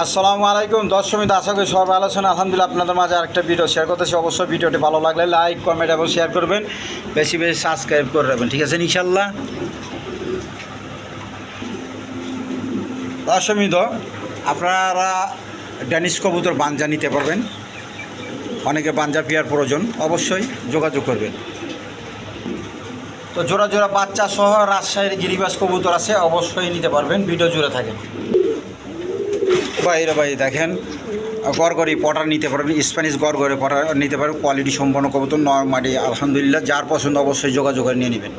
আসসালামু আলাইকুম দর্শক, আশা করি সবাই ভালো আছেন। আলহামদুলিল্লাহ, আপনাদের মাঝে আরেকটা ভিডিও শেয়ার করতেছি। অবশ্যই ভিডিওটি ভালো লাগলে লাইক, কমেন্ট এবং শেয়ার করবেন, বেশি বেশি সাবস্ক্রাইব করে রাখবেন, ঠিক আছে ইনশাল্লাহ। দর্শক, আপনারা ড্যানিশ কবুতর বাঞ্জা নিতে পারবেন। অনেকে বাঞ্জা পেয়ার প্রয়োজন, অবশ্যই যোগাযোগ করবেন। তো জোড়া জোড়া বাচ্চা সহ রাজশাহীর গিরিবাজ কবুতর আছে, অবশ্যই নিতে পারবেন। ভিডিও জুড়ে থাকেন। ভাই দেখেন, গড়গড়ি পটার নিতে পারবেন, স্প্যানিশ গড়গড়ি পটার নিতে পারবেন। কোয়ালিটি সম্পন্ন কবুতর, নরমালি আলহামদুলিল্লাহ। যার পছন্দ অবশ্যই যোগাযোগ করে নিয়ে নেবেন।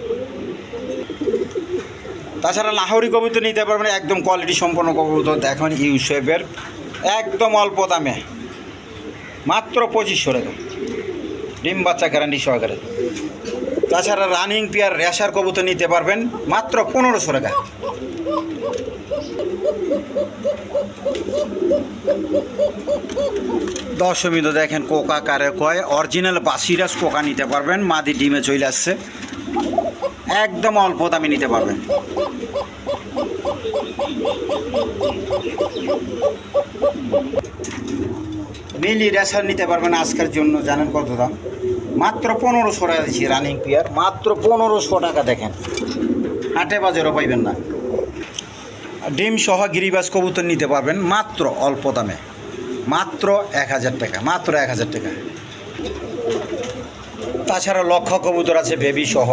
তাছাড়া লাহোরি কবুতর নিতে পারবেন, একদম কোয়ালিটি সম্পন্ন কবুতর। দেখেন ইউসেফের একদম অল্প দামে, মাত্র 2500 টাকা, ডিম বাচ্চা গ্যারান্টি সহকারে। তাছাড়া রানিং পেয়ার রেশার কবুতর নিতে পারবেন মাত্র 1500 টাকা। দশমিত দেখেন কোকা কারে কয়, অরিজিনাল বাসিরাজ কোকা নিতে পারবেন। মাদি ডিমে চলে আসছে, একদম অল্প দামে নিতে পারবেন। মিলি রেশার নিতে পারবেন আজকের জন্য। জানেন কত দাম? মাত্র 1500 টাকা দিচ্ছি রানিং পেয়ার, মাত্র 1500 টাকা। দেখেন হাটে বাজারও পাইবেন না। ডিম সহ গিরিবাজ কবুতর নিতে পারবেন মাত্র অল্প দামে, মাত্র 1000 টাকা, মাত্র 1000 টাকা। তাছাড়া লক্ষ কবুতর আছে বেবি সহ।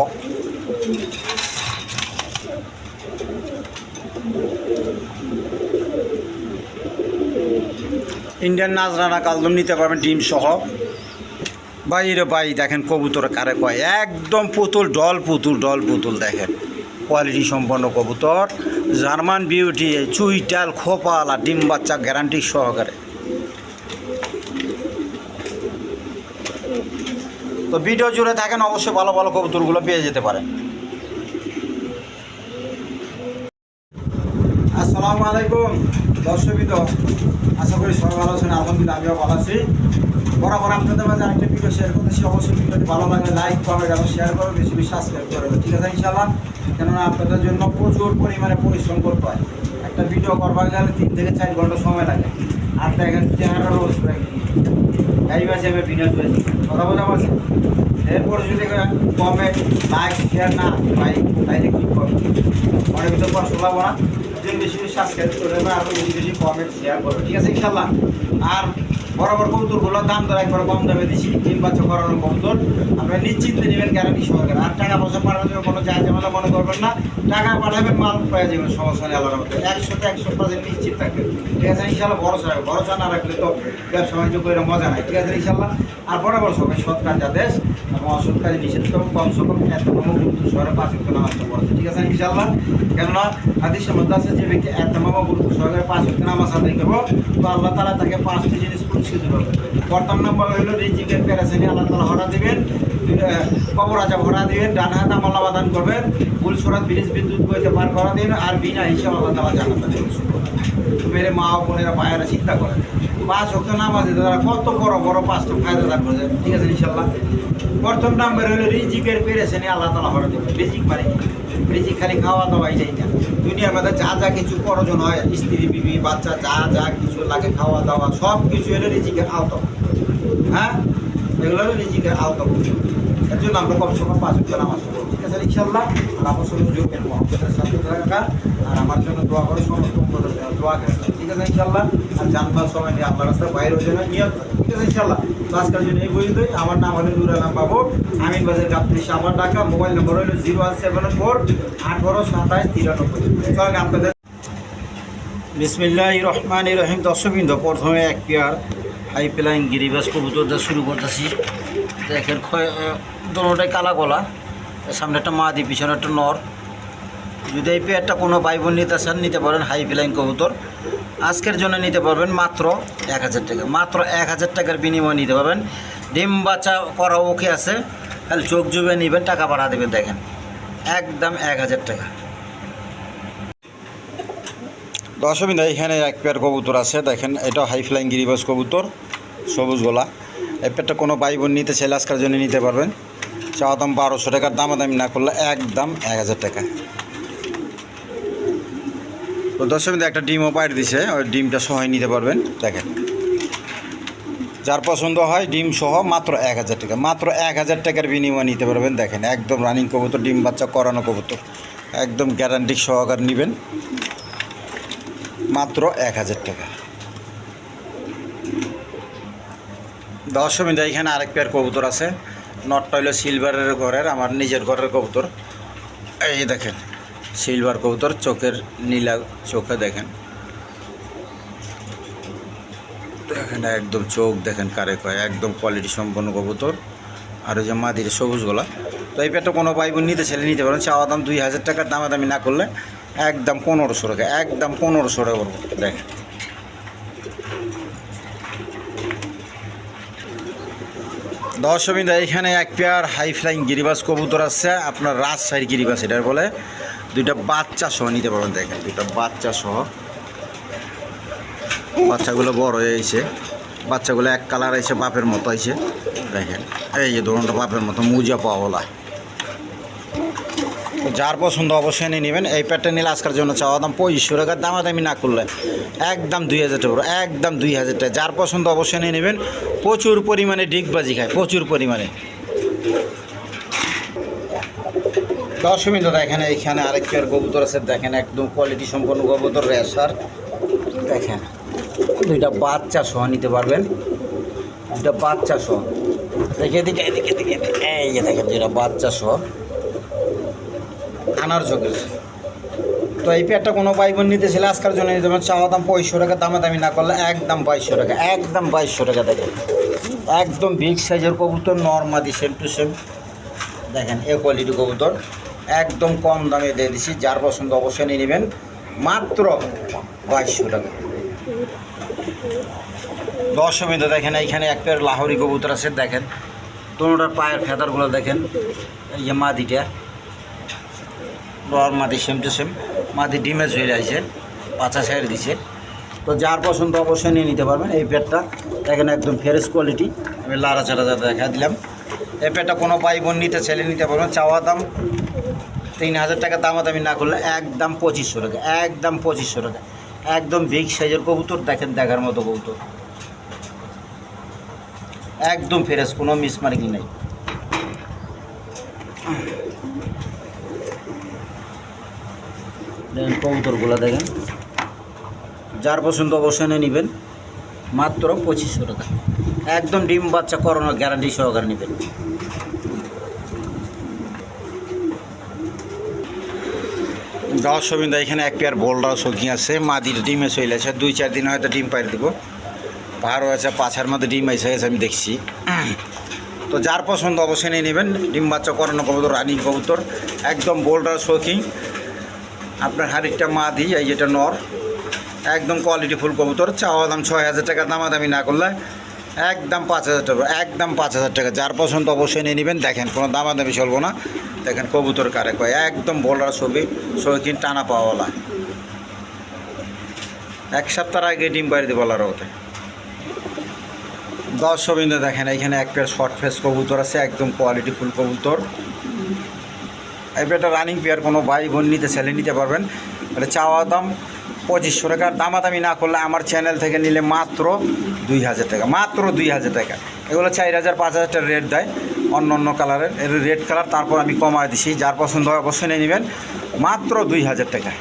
ইন্ডিয়ান নাজরানা কালদম নিতে পারবেন ডিম সহ। ভাই দেখেন কবুতর কারে কয়, একদম পুতুল, ডল পুতুল। দেখেন কোয়ালিটি সম্পন্ন কবুতর, জার্মান বিউটি, চুইটাল খোপাল আর ডিম বাচ্চা গ্যারান্টি সহকারে। তো ভিডিও জুড়ে থাকেন, অবশ্যই ভালো ভালো কবুতরগুলো পেয়ে যেতে পারেন। আসসালামু আলাইকুম দর্শক, আশা করি সবাই ভালো আছেন। আলহামদুলিল্লাহ, আমিও ভালো আছি। বরাবর আপনাদের মাঝে আরেকটা ভিডিও শেয়ার করতেছি। অবশ্যই ভিডিওটি ভালো লাগলে লাইক, কমেন্ট এবং শেয়ার করবে, বেশি বেশি সাবস্ক্রাইব করবে, ঠিক আছে ইনশাআল্লাহ। কেননা আপনাদের জন্য প্রচুর পরিমাণে পরিশ্রম করতে হয়। একটা ভিডিও করবার গেলে 3 থেকে 4 ঘন্টা সময় লাগে। আর দেখেন চেহারা রোজ এই মাসে আমি ভিডিও করেছি, কথা বোঝা পারছি। এরপরে যদি কমেন্ট, লাইক, শেয়ার না পাই তাইলে কী করবো? অনেক কিছু পর শোনাবো না। বেশি বেশি সাবস্ক্রাইব করে দেবে আর বেশি বেশি কমেন্ট শেয়ার করবে, ঠিক আছে ইনশাআল্লাহ। আর বরাবর কবুতরগুলোর দাম ধরে একবার কম দামে দিচ্ছি। ডিম বাচ্চা করানোর কবুতর আপনারা নিশ্চিন্তে নেবেন, গ্যারান্টি সহকারে। আর টাকা পয়সা পাঠানোর জন্য কোনো চার্জ ঝামেলা মনে করবেন না। টাকা পাঠাবেন, মাল পেয়ে যাবেন, সমস্যা নেই। আল্লাহর মধ্যে 100% নিশ্চিত থাকবেন, ঠিক আছে ইনশাআল্লাহ। ভরসা না রাখলে তো ব্যবসা বাণিজ্য করে মজা নাই, ঠিক আছে ইনশাআল্লাহ। আর বরাবর সবাই সৎ কাজে দেশ এবং অসৎ কাজে নিষেধ করুন। কমসে কম এত গুরুত্ব শহরে 5 ওয়াক্ত নামাজটা পড়েছে, ঠিক আছে ইনশাআল্লাহ। কেননা হাদিসের মধ্যে আছে, যে ব্যক্তি এত গুরুত্ব সহকারে 5 ওয়াক্ত নামাজ আদায় করবো, তো আল্লাহ তাআলা তাকে 5টি জিনিস পুরস্কৃত করবে। প্রথম নম্বর হইল রিজিকের পেরেছেনি আল্লাহ তাআলা হরা দিবেন, কবর আজাব হরা দিবেন, ডান হাতে আমল নামা দান করবেন, ভুল সরাত ব্রিজ বিদ্যুৎ বইতে পার করা দিবেন, আর বিনা হিসাব আল্লাহ তাআলা জান্নাতে দেবেন। মেরে মা ও বোনেরা ভাইয়েরা চিন্তা করেন, 5 ওয়াক্ত নামাজে তারা কত বড় বড় 5টা ফায়দা দান করেছে, ঠিক আছে ইনশাআল্লাহ। প্রথম নাম্বার হলো রিজিকের পেরেছেনি আল্লাহ তাআলা হরা দিবেন। রিজিক মানে রিজিক খালি খাওয়া দাওয়া এই না, দুনিয়ার মধ্যে যা যা কিছু প্রয়োজন হয়, স্ত্রী বিবি বাচ্চা যা যা কিছু লাগে, খাওয়া দাওয়া সব কিছু হলো রিজিকের আওতা। হ্যাঁ, এগুলো হলো রিজিকের আওতা। এর জন্য আমরা কমসে কম 5 ওয়াক্ত নামাজ পড়ব, ঠিক আছে ইনশাআল্লাহ। আর আমার সঙ্গে যোগের মহব্বতের সাথে থাকা আর আমার জন্য দোয়া করে, সমস্ত দোয়া করেন, ঠিক আছে ইনশাআল্লাহ। আর জানবার সময় নিয়ে আল্লাহ রাস্তায় বাইরে হয়ে যাবে, নিয়ত করেন, ঠিক আছে ইনশাআল্লাহ। তো আজকের জন্য এই পর্যন্তই। আমার নাম হলো নুর আলম বাবু, আমিন বাজার গাবতলী, আমার ঢাকা। মোবাইল নম্বর হলো 01748 1827 93। চলেন আপনাদের। বিসমিল্লাহির রহমানির রহিম। দর্শকবৃন্দ, প্রথমে এক পেয়ার হাই ফ্লাইং গিরিবাজ কবুতর দিয়ে শুরু করতেছি। দেখেন দোনোটাই কালা গলা, সামনে একটা মাদি, পিছনে একটা নর। যদি এই পেয়ারটা কোনো ভাই বোন নিতে চান, নিতে পারেন। হাই ফ্লাইং কবুতর আজকের জন্য নিতে পারবেন মাত্র 1000 টাকা, মাত্র 1000 টাকার বিনিময়ে নিতে পারবেন। ডিম বাচ্চা করা ওকে আছে, খালি চোখ জুবে নেবেন, টাকা পাঠা দেবেন। দেখেন একদম 1000 টাকা। দর্শকবৃন্দ, এখানে এক পেয়ার কবুতর আছে, দেখেন এটা হাই ফ্লাইং গিরিবাজ কবুতর, সবুজ গোলা। এই পেয়ারটা কোনো ভাই বোন নিতে চাইলে আজকের জন্য নিতে পারবেন। চাওয়া দাম 1200 টাকার, দামাদামি না করলে একদম 1000 টাকা। তো দর্শক একটা ডিমও পাইট দিছে, ওই ডিমটা সহ নিতে পারবেন। দেখেন যার পছন্দ হয় ডিম সহ মাত্র 1000 টাকা, মাত্র 1000 টাকার বিনিময়ে নিতে পারবেন। দেখেন একদম রানিং কবুতর, ডিম বাচ্চা করানো কবুতর, একদম গ্যারান্টি সহকার নেবেন মাত্র 1000 টাকা। দর্শক এখানে আরেক পেয়ার কবুতর আছে। নটটা হইলো সিলভারের ঘরের, আমার নিজের ঘরের কবুতর। এই দেখেন সিলভার কবুতর, চোখের নীলা চোখে দেখেন, দেখেন একদম চোখ দেখেন কারে কয়, একদম কোয়ালিটি সম্পন্ন কবুতর। আর ওই যে মাদির সবুজ গলা। তো এই পেয়ারটা কোনো ভাই বোন নিতে ছেলে নিতে পারেন। চাওয়া দাম 2000 টাকার, দামাদামি না করলে একদম 1500 টাকা, একদম 1500 টাকা করবো। দেখেন দর্শক এখানে এক পেয়ার হাই ফ্লাইং গিরিবাস কবুতর আছে, আপনার রাজশাহীর গিরিবাস এটার বলে। দুইটা বাচ্চা সহ নিতে পারবেন। দেখেন দুইটা বাচ্চা সহ, বাচ্চাগুলো বড় হয়ে আইছে, বাচ্চাগুলো এক কালার আইছে, বাপের মতো আইছে। দেখেন এই যে ধরুনটা বাপের মতো মুজা পাওয়ালা। যার পছন্দ অবশ্যই নিয়ে নেবেন। এই প্যাডটা নিলে আজকের জন্য চাওয়া দাম 2500 টাকা, দামাদামি না করলে একদম 2000 টাকা, একদম 2000 টাকা। যার পছন্দ অবশ্যই নিয়ে নেবেন। প্রচুর পরিমাণে ডিগবাজি খায়, প্রচুর পরিমাণে। দর্শক দেখেন এইখানে আরেক পেয়ার কবুতর আছে। দেখেন একদম কোয়ালিটি সম্পন্ন কবুতর, রেসার। দেখেন দুইটা বাচ্চা সহ নিতে পারবেন, দুইটা বাচ্চা সহ। দেখে এদিকে এদিকে এদিকে, এই যে দেখেন দুইটা বাচ্চা সহ আনার চোখের। তো এই পেয়ারটা কোনো ভাই বোন নিতে ছিল আজকের জন্য নিতে পারেন। চাওয়া দাম 2500 টাকা, দামাদামি না করলে একদম 2200 টাকা, একদম 2200 টাকা। দেখেন একদম বিগ সাইজের কবুতর, নর্মাদি সেম টু সেম। দেখেন এ কোয়ালিটি কবুতর, একদম কম দামে দিয়ে দিচ্ছি। যার পছন্দ অবশ্যই নিয়ে নেবেন মাত্র 2200 টাকা। দর্শক দেখেন এইখানে এক পেয়ার লাহোরি কবুতর আছে। দেখেন দোনোটার পায়ের ফেদারগুলো দেখেন, এই যে মাদিটা মাদি সেম টু সেম, মাদি ডিমে ঝুলে আছে, পাছা সাইড দিছে। তো যার পছন্দ অবশ্যই নিয়ে নিতে পারবেন। এই পেয়ারটা দেখেন একদম ফ্রেশ কোয়ালিটি, আমি লাড়াচাড়া দেখা দিলাম। এই পেয়ারটা কোনো ভাই বোন নিতে ছেলে নিতে পারবেন। চাওয়া দাম 3000 টাকা, দামাদামি না করলে একদম 2500 টাকা, একদম 2500 টাকা। একদম বিগ সাইজের কবুতর, দেখেন দেখার মতো কবুতর, একদম ফ্রেশ, কোনো মিসমার্কিং নেই। দেখেন কবুতরগুলো দেখেন, যার পছন্দ অবশ্যই নিয়ে নেবেন মাত্র 2500 টাকা, একদম ডিম বাচ্চা করানোর গ্যারান্টি সহকারে নেবেন। দর্শক এখানে এক পেয়ার বোল্ডার সখী আছে, মাদির ডিমে চলে আছে, 2-4 দিন হয়তো ডিম পাই দিব। ভারও আছে, পাছার মধ্যে ডিম এসে গেছে আমি দেখছি। তো যার পছন্দ অবশ্যই নিয়ে নেবেন। ডিম বাচ্চা করানো কবুতর, রানিং কবুতর, একদম বোল্ডার সখী। আপনার হাড়িটা মাদি, এই যেটা নর, একদম কোয়ালিটি ফুল কবুতর। চাওয়া দাম 6000 টাকা, দামাদামি না করলে একদম 5000 টাকা, একদম 5000 টাকা। যার পছন্দ অবশ্যই নিয়ে নেবেন। দেখেন কোনো দামাদামি চলবো না। দেখেন কবুতর কারে কয়, একদম বোল্ডার ছবি, শৌখিন টানা পাওয়ালা। 1 সপ্তাহ আগে ডিম পাড়ি দিয়ে বলার হতে। দর্শক দেখেন এইখানে এক পেয়ার শর্ট ফেস কবুতর আছে, একদম কোয়ালিটি ফুল কবুতর। এই পেয়ারটা রানিং পেয়ার, কোনো ভাই বোন নিতে ছেলে নিতে পারবেন। এটা চাওয়া দাম 2500 টাকা, দামাদামি না করলে আমার চ্যানেল থেকে নিলে মাত্র 2000 টাকা, মাত্র 2000 টাকা। এগুলো 4000 5000 টাকা রেট দেয় অন্য অন্য কালারের, এর রেড কালার, তারপর আমি কমায় দিছি। যার পছন্দ হয় অবশ্যই নিয়ে নেবেন মাত্র 2000 টাকা।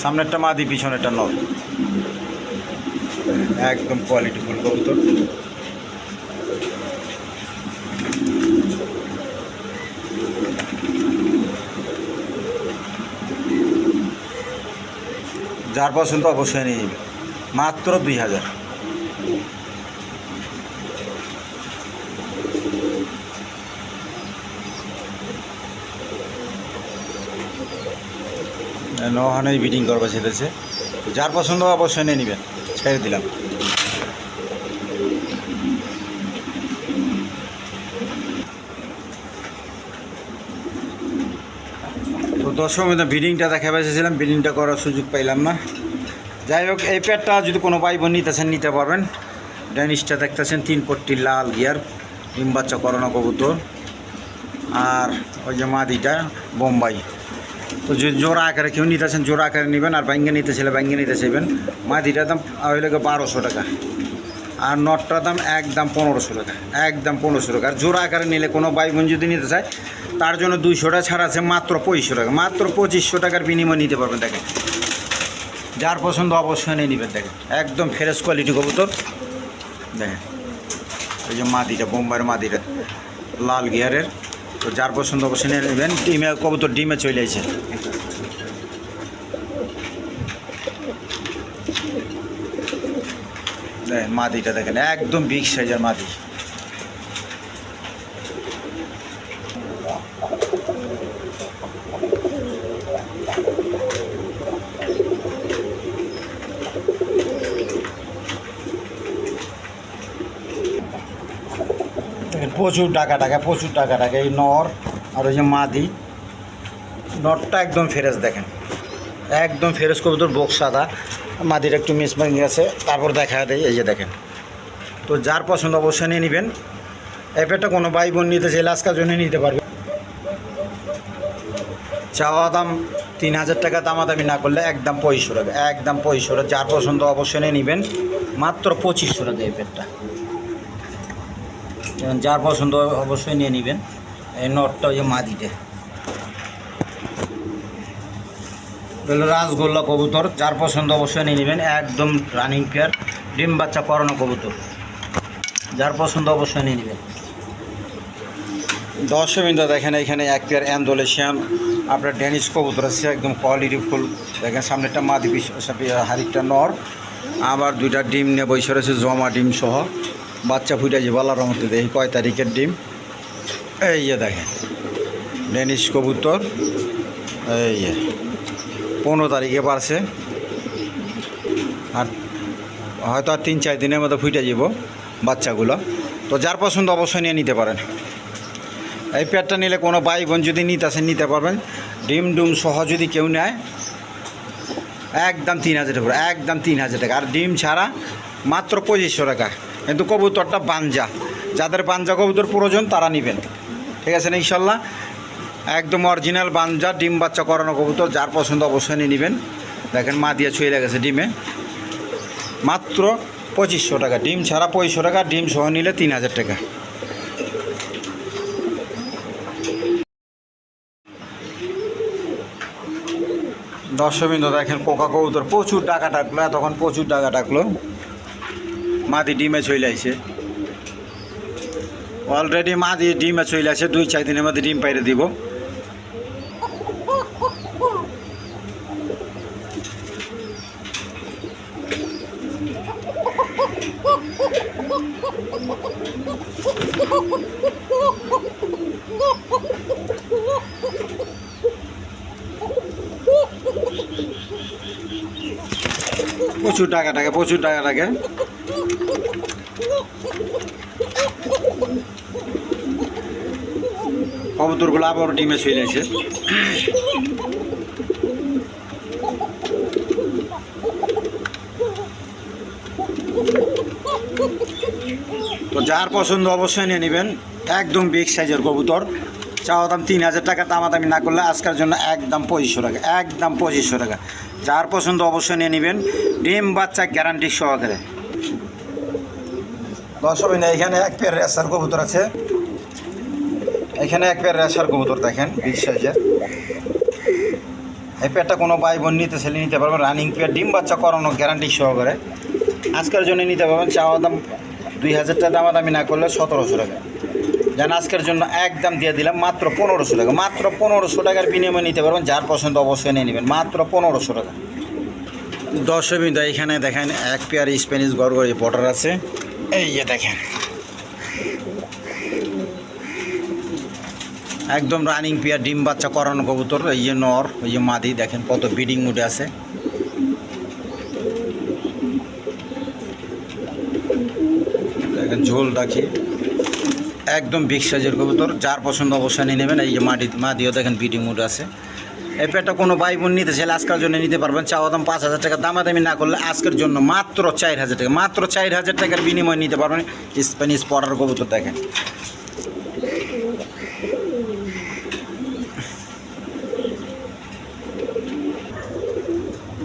সামনেরটা মাদি, পিছনেরটা নর, একদম কোয়ালিটি ফুল কবুতর। যার পছন্দ অবশ্যই নিয়ে নেবে মাত্র 2000। নহানেই বিটিং করবা ছেড়েছে। যার পছন্দ অবশ্যই নিয়ে নেবেন, ছেড়ে দিলাম। তো দর্শক বিডিংটা দেখা পেয়েছিলাম, বিডিংটা করার সুযোগ পাইলাম না। যাই হোক, এই প্যাডটা যদি কোনো ভাই বোন নিতেছেন নিতে পারবেন। ড্যানিশটা দেখতেছেন 3 পট্টি লাল গিয়ার, ডিম বাচ্চা করানো কবুতর। আর ওই যে মাদিটা বোম্বাই। তো যদি জোড়া আকারে কেউ নিতেছেন জোড়া আকারে নেবেন, আর ব্যাঙ্গে নিতে ছেলে ব্যাঙ্গে নিতে চাইবেন। মাদিটার দাম হইলে 1200 টাকা, আর নটটার দাম একদম 1500 টাকা, একদম 1500 টাকা। আর জোড়া আকারে নিলে কোনো ভাই বোন যদি নিতে চায় তার জন্য 200 টাকা ছাড় আছে, মাত্র 2500 টাকা, মাত্র 2500 টাকার বিনিময়ে নিতে পারবেন। দেখেন যার পছন্দ অবশ্যই নিয়ে নেবেন। দেখেন একদম ফ্রেশ কোয়ালিটি কবুতর। দেখেন এই যে মাদিটা বোম্বাইয়ের মাদিটা লাল গিয়ারের। তো যার পছন্দ অবশ্যই নিয়ে নেবেন। ডিমে কবুতর ডিমে চলে আসে। দেখেন মাদিটা দেখেন একদম বিগ সাইজের মাদি। প্রচুর টাকা এই নর। আর ওই যে মাদি, নরটা একদম ফ্রেশ। দেখেন একদম ফ্রেশ কবুতর, বক্স সাদা, মাদির একটু মিসমার্কিং আছে। তারপর দেখা দেয় এই যে দেখেন। তো যার পছন্দ অবশ্যই নিয়ে নেবেন। এই পেটটা কোনো ভাই বোন নিতে চাইলে আজকের জন্য নিতে পারবে। চাওয়া দাম 3000 টাকা, দামাদামি না করলে একদম 2500 টাকা, একদম 2500 টাকা। যার পছন্দ অবশ্যই নিয়ে নেবেন, মাত্র 2500 টাকা এই পেটটা। যার পছন্দ অবশ্যই নিয়ে নেবেন। এই নটটা ওই যে মাদিতে রাসগোল্লা কবুতর, যার পছন্দ অবশ্যই নিয়ে নেবেন। একদম রানিং পেয়ার, ডিম বাচ্চা করানো কবুতর, যার পছন্দ অবশ্যই নিয়ে নেবেন। দর্শকবৃন্দ দেখেন এখানে এক পেয়ার অ্যান্ডোলেশিয়ান আপনার ড্যানিশ কবুতর আছে, একদম কোয়ালিটি ফুল। দেখেন সামনেটা মাদি, হারিকটা নর, আবার 2টা ডিম নিয়ে বসে রয়েছে, জমা ডিম সহ। বাচ্চা ফুটে যে বলার মধ্যে দেখি কয় তারিখের ডিম। এই যে দেখেন ড্যানিশ কবুতর, এই যে 15 তারিখে পারছে। আর হয়তো আর 3-4 দিনের মধ্যে ফুটে যাব বাচ্চাগুলো। তো যার পছন্দ অবশ্যই নিয়ে নিতে পারেন। এই পেয়ারটা নিলে কোনো ভাই বোন যদি নিতে আসেন নিতে পারবেন। ডিম ডুম সহ যদি কেউ নেয় একদম 3000 টাকা, একদম 3000 টাকা। আর ডিম ছাড়া মাত্র 2500 টাকা। কিন্তু কবুতরটা বাঞ্জা, যাদের বাঞ্জা কবুতর প্রয়োজন তারা নেবেন, ঠিক আছে না ইনশাল্লাহ। একদম অরিজিনাল বাঞ্জা ডিম বাচ্চা করানো কবুতর, যার পছন্দ অবশ্যই নিয়ে নেবেন। দেখেন মা দিয়ে ছুঁয়ে গেছে ডিমে, মাত্র 2500 টাকা। ডিম ছাড়া 2500 টাকা, ডিম সহ নিলে 3000 টাকা। দর্শকবৃন্দ দেখেন কোকা কবুতর প্রচুর টাকা ডাকলো, তখন প্রচুর টাকা ডাকলো। মাদি ডিমে চলে আসে, অলরেডি মাদি ডিমে চলে আসে। 2-4 দিনের মধ্যে ডিম পাইরে দিব। প্রচুর টাকা টাকা। কবুতরগুলো আবার ডিমে চলে আসে। তো যার পছন্দ অবশ্যই নিয়ে নেবেন। একদম বিগ সাইজের কবুতর, চাওয়া দাম 3000 টাকা, দামাদামি না করলে আজকের জন্য একদম 2500 টাকা, একদম 2500 টাকা। যার পছন্দ অবশ্যই নিয়ে নেবেন, ডিম বাচ্চা গ্যারান্টি সহকারে। দর্শকবৃন্দ এখানে এক পেয়ার রেসার কবুতর আছে, এখানে এক পেয়ার রেসার কবুতর দেখেন বিগ সাইজের। এই পেয়ারটা কোনো ভাই বোন নিতে ছেলে নিতে পারবেন, রানিং পেয়ার, ডিম বাচ্চা করানো গ্যারান্টি সহকারে। আজকের জন্য নিতে পারবেন, চাওয়া দাম 2000 টাকা, দামাদামি না করলে 1700 টাকা। যেন আজকের জন্য একদম দিয়ে দিলাম মাত্র 1500 টাকা, মাত্র 1500 টাকার বিনিময়ে নিতে পারবেন। যার পছন্দ অবশ্যই নিয়ে নেবেন, মাত্র 1500 টাকা। দর্শকবৃন্দ এখানে দেখেন এক পেয়ার স্প্যানিশ গড়গড়ি পটার আছে, এই যে দেখেন একদম রানিং পেয়ার, ডিম বাচ্চা করানো কবুতর। এই যে নর, এই যে মাদি, দেখেন কত ব্রিডিং মুডে আছে। দেখেন ঝোল রাখি, একদম বিগ সাইজের কবুতর। যার পছন্দ অবশ্যই নিয়ে নেবেন। এই যে মাদিও দেখেন ব্রিডিং মুড আছে। এই পেয়ারটা কোনো ভাই বোন নিতে চাইলে আজকের জন্য নিতে পারবেন, চাওয়া দাম 5000 টাকা, দামাদামি না করলে আজকের জন্য মাত্র 4000 টাকা, মাত্র 4000 টাকার বিনিময়ে নিতে পারবেন স্প্যানিশ পটার কবুতর। দেখেন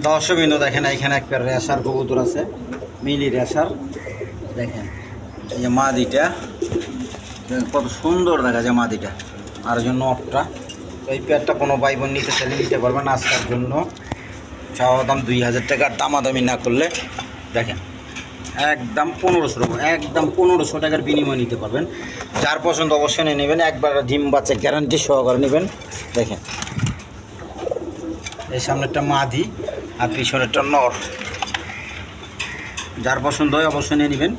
দর্শকবৃন্দ দেখেন এখানে একটা রেশার কবুতর আছে, মিলি রেশার। দেখেন এই যে মাদিটা, কত সুন্দর দেখা যায় মাদিটা, আর যে নটটা। তো এই পেয়ারটা কোনো ভাই বোন নিতে চাইলে নিতে পারবেন। আজকের জন্য চাওয়া দাম 2000 টাকা, দামাদামি না করলে দেখেন একদম 1500 টাকা, একদম 1500 টাকার বিনিময় নিতে পারবেন। যার পছন্দ অবশ্যই নিয়ে নেবেন, একবার ডিম বাচ্চা গ্যারান্টি সহকারে নেবেন। দেখেন এই সামনেরটা মাদি আর পিছনেরটা নর, যার পছন্দ হয় অবশ্যই নিয়ে নেবেন।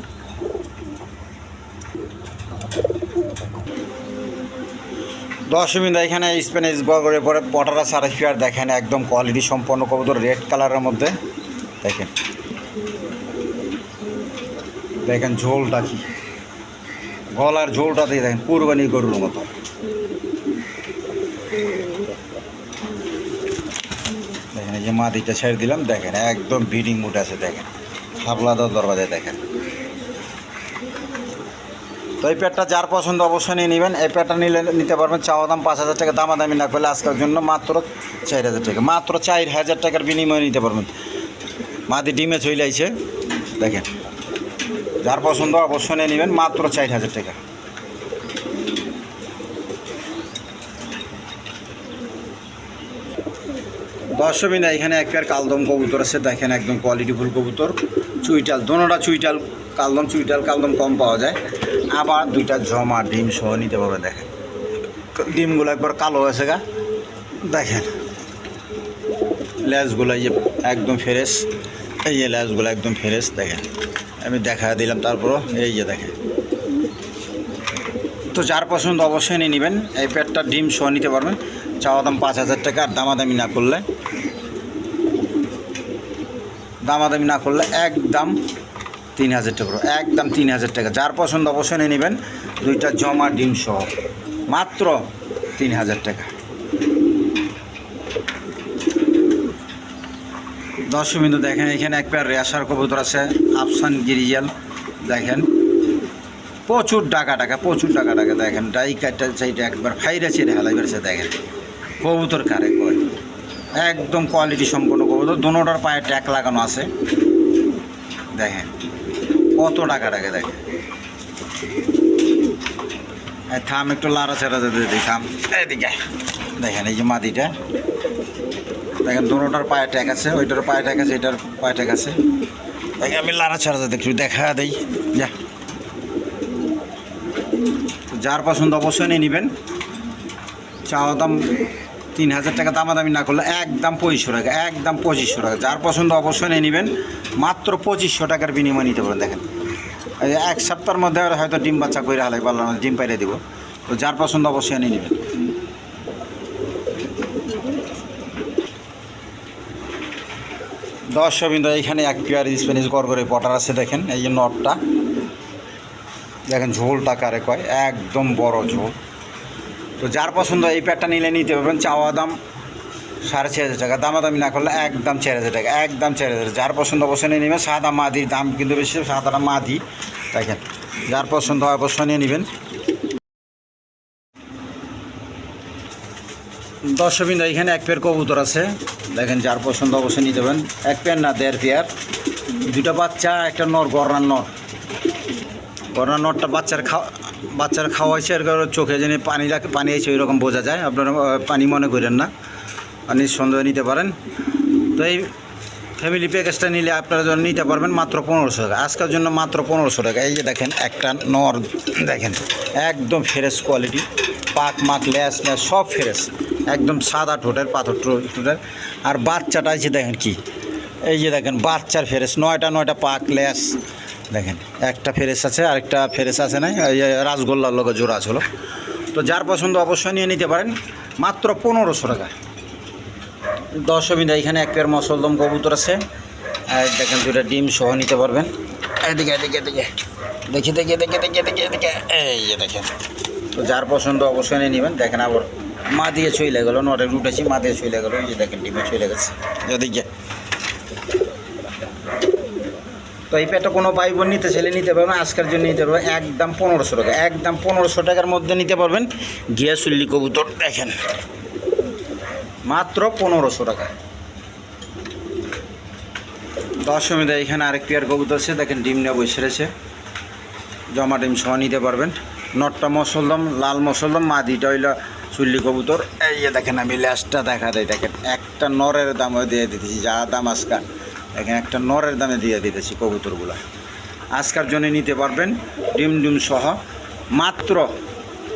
দর্শকবৃন্দ এখানে স্প্যানিশ গড়ে পরে পটারা সারাফিয়ার দেখেন, একদম কোয়ালিটি সম্পন্ন কবুতর, রেড কালারের মধ্যে। দেখেন দেখেন ঝোলটা কি, গলার ঝোলটা দিয়ে দেখেন কুরবানি গরুর মতো। দেখেন এই যে মাদিটা ছেড়ে দিলাম, দেখেন একদম ব্রিডিং মুড আছে। দেখেন হাবলা দরবাজে দেখেন। তো এই পেয়ারটা যার পছন্দ অবশ্যই নিয়ে নেবেন। এই পেয়ারটা নিতে পারবেন, চাওয়া দাম 5000 টাকা, দামাদামি না করলে আজকের জন্য মাত্র 4000 টাকা, মাত্র 4000 টাকার বিনিময়ে নিতে পারবেন। মাদি ডিমে চলে আইছে, দেখেন যার পছন্দ অবশ্যই নিয়ে নেবেন, মাত্র 4000 টাকা। দর্শকবৃন্দ এখানে এক পেয়ার কালদম কবুতর আছে, দেখেন একদম কোয়ালিটিফুল কবুতর, চুইটাল, দোনোটা চুইটাল, কালদম চুইটাল, কালদম কম পাওয়া যায়। আবার দুইটা জমা ডিম সহ নিতে পারবে। দেখেন ডিমগুলো একবার কালো হয়েছে গা, দেখেন লেজগুলো এই যে একদম ফ্রেশ, এই যে লেজগুলো একদম ফ্রেশ। দেখেন আমি দেখা দিলাম, তারপরও এই যে দেখেন। তো যার পছন্দ অবশ্যই নিয়ে নেবেন, এই পেয়ারটা ডিম সহ নিতে পারবেন। চাওয়া দাম 5000 টাকা, আর দামাদামি না করলে একদম 3000 টাকা, একদম 3000 টাকা। যার পছন্দ অবশ্যই নিয়ে নেবেন, দুইটা জমা ডিম সহ মাত্র 3000 টাকা। দর্শকবৃন্দ দেখেন এখানে এক পেয়ার রেশার কবুতর আছে, আফসান গিরিজাল। দেখেন প্রচুর টাকা দেখেন ডাই কাটটা সেইটা একবার ফাইরা ছেড়ে হালাই বেড়েছে। দেখেন কবুতর কারে কয়, একদম কোয়ালিটি সম্পন্ন কবুতর, দোনোটার পায়ে ট্যাগ লাগানো আছে। দেখেন কত টাকা দেখেন। থাম একটু লাড়াচাড়া দিই, থাম এদিকে। দেখেন এই যে মাদিটা, দেখেন দোনোটার পায়ে ট্যাগ আছে, ওইটার পায়ে ট্যাগ আছে, এটার পায়ে ট্যাগ আছে। দেখেন আমি লাড়াচাড়া একটু দেখা দিই যা। যার পছন্দ অবশ্যই নিয়ে নেবেন, চাওয়া দাম 3000 টাকা, দামাদামি না করলে একদম 2500 টাকা, একদম 2500 টাকা। যার পছন্দ অবশ্যই নিয়ে নেবেন, মাত্র 2500 টাকার বিনিময় নিতে পারেন। দেখেন এক সপ্তাহের মধ্যে হয়তো ডিম বাচ্চা করে হালাই পারলাম, ডিম পাইরে দিব। তো যার পছন্দ অবশ্যই নিয়ে নেবেন। দর্শকবৃন্দ এখানে এক পেয়ার স্প্যানিশ গড়গড়ে পটার আছে, দেখেন এই যে নটটা, দেখেন ঝোলটা কারে কয়, একদম বড় ঝোল। তো যার পছন্দ এই পেয়ারটা নিলে নিতে পারবেন। চাওয়া দাম 6500 টাকা, দামাদামি না করলে একদম 4000 টাকা, একদম 4000। যার পছন্দ অবশ্যই নিয়ে নেবেন। সাদা মাদির দাম কিন্তু বেশি, সাদাটা মাদি। দেখেন যার পছন্দ হয় অবশ্যই নিয়ে নেবেন। দর্শকবৃন্দ এখানে এক পেয়ার কবুতর আছে, দেখেন যার পছন্দ অবশ্যই নিতে পারেন। এক পেয়ার না 1.5 পেয়ার, দুটা বাচ্চা, একটা নর, গড়নার নরটা বাচ্চার খাওয়াইছে, আর চোখে যেন পানি আছে ওইরকম বোঝা যায়। আপনারা পানি মনে করেন না, পানির সন্দেহ নিতে পারেন। তো এই ফ্যামিলি প্যাকেজটা নিলে আপনারা জন্য নিতে পারবেন মাত্র 1500 টাকা, আজকের জন্য মাত্র 1500 টাকা। এই যে দেখেন একটা নর, দেখেন একদম ফ্রেশ কোয়ালিটি, পাক মাক ল্যাস সব ফ্রেশ, একদম সাদা ঠোঁটের, পাথর ঠোঁটের। আর বাচ্চাটা আছে দেখেন কি, এই যে দেখেন বাচ্চার ফ্রেশ, 9টা পাক ল্যাস। দেখেন একটা ফেরেস আছে, আরেকটা ফেরেস আছে না, এই রাসগোল্লার লোক জোড়া ছিল। তো যার পছন্দ অবশ্যই নিয়ে নিতে পারেন, মাত্র 1500 টাকা। দর্শকবৃন্দ এখানে এক পেয়ার মসলদম কবুতর আছে, দেখেন দুটা ডিম সহ নিতে পারবেন। এদিকে দেখি এই যে দেখেন। তো যার পছন্দ অবশ্যই নিয়ে নেবেন। দেখেন আবার মা দিয়ে চলে গেলো, নটের উঠেছি, মা দিয়ে চলে গেলো, এই যে দেখেন ডিমে চলে গেছে এদিকে। তো এই পেয়ারটা কোনো ভাই বোন নিতে চাইলে নিতে পারবেন, আজকের জন্য নিতে পারবেন একদম 1500 টাকা, একদম 1500 টাকার মধ্যে নিতে পারবেন। গিয়াসুল্লি কবুতর দেখেন মাত্র 1500 টাকা। দশমীতে এখানে আরেক পেয়ার কবুতর আছে, দেখেন ডিম নিয়ে বসে রয়েছে, জমা ডিম সহ নিতে পারবেন। নটটা মসলদম, লাল মসলদম, মাদিটা হইল চুল্লি কবুতর। এই যে দেখেন আমি ল্যাসটা দেখা দেয়, দেখেন একটা নরের দামও দিয়ে দিতেছি, যা দাম আজকাল দেখেন একটা নরের দামে দিয়ে দিতেছি কবুতরগুলো। আজকার জন্য নিতে পারবেন ডিম ডিম সহ, মাত্র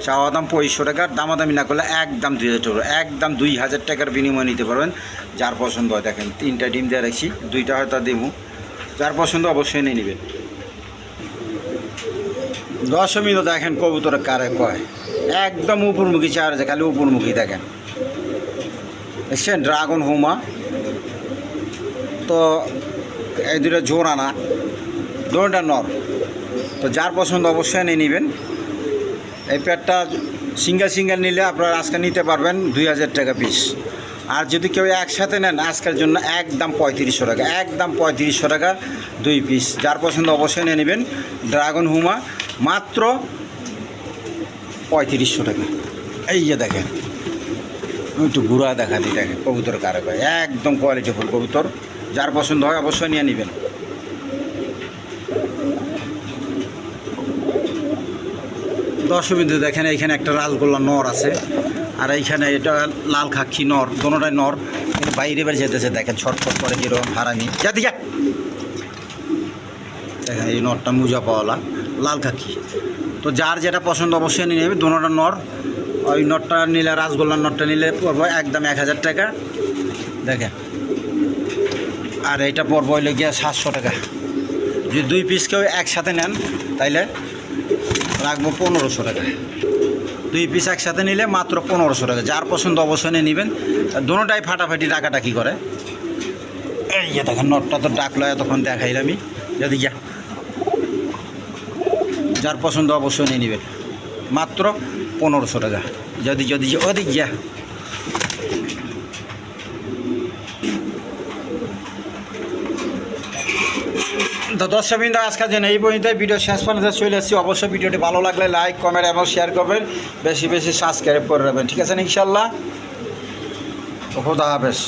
চাওয়া দাম 2500 টাকা, দামাদামি না করলে একদম 2000 টাকা, একদম 2000 টাকার বিনিময়ে নিতে পারবেন। যার পছন্দ হয়, দেখেন 3টা ডিম দিয়ে রাখছি, 2টা হয়তো দেবো, যার পছন্দ অবশ্যই নিয়ে নেবেন। দশমী তো দেখেন কবুতরের কারে কয়, একদম উপরমুখী চার আছে, খালি উপরমুখী দেখেন। দেখছেন ড্রাগন হুমা, তো এই দুটো জোড়া না, দুটা নর, তো যার পছন্দ অবশ্যই নিয়ে নেবেন। এই প্যাডটা সিঙ্গেল নিলে আপনারা আজকে নিতে পারবেন 2000 টাকা পিস। আর যদি কেউ একসাথে নেন আজকের জন্য একদম 3500 টাকা, একদম 3500 টাকা 2 পিস। যার পছন্দ অবশ্যই নিয়ে নেবেন। ড্রাগন হুমা মাত্র 3500 টাকা। এই যে দেখেন একটু ঘুরা দেখা দিই, দেখেন কবুতর কারে কয়, একদম কোয়ালিটিফুল কবুতর। যার পছন্দ হয় অবশ্যই নিয়ে নেবেন। দশমিতে দেখেন এইখানে একটা লালগোল্লা নর আছে, আর এইখানে এটা লাল খাক্ষি নর, দোনোটাই নর, কিন্তু বাইরে বাইরে যেতেছে, দেখেন ছটফট করে যেরকম হারামি যাতে যা। দেখেন এই নরটা মুজা পাওয়ালা লাল খাক্ষি, তো যার যেটা পছন্দ অবশ্যই নিয়ে নেবে। দোনোটা নর, ওই নটটা নিলে, রাসগোল্লার নটটা নিলে পড়বো একদম 1000 টাকা দেখেন, আর এইটা পড়বো হইলে গিয়ে 700 টাকা। যদি 2 পিস কেউ একসাথে নেন তাইলে রাখবো 1500 টাকা। 2 পিস একসাথে নিলে মাত্র 1500 টাকা। যার পছন্দ অবশ্যই নিয়ে নেবেন। দোনোটাই ফাটাফাটি ডাকাটাকি করে। এই যে দেখেন নটটা তো ডাকলো, এতক্ষণ দেখাইলামই, যদি যা, যার পছন্দ অবশ্যই নিয়ে নেবেন, মাত্র 1500 টাকা। যদি ওদিক যা। তো দর্শকবৃন্দ আজকের জন্য এই পর্যন্ত, ভিডিও শেষ পর্যন্ত চলে এসেছি। অবশ্যই ভিডিওটি ভালো লাগলে লাইক, কমেন্ট এবং শেয়ার করবেন, বেশি বেশি সাবস্ক্রাইব করে রাখবেন। ঠিক আছে ইনশাল্লাহ। খোদা হাফেজ।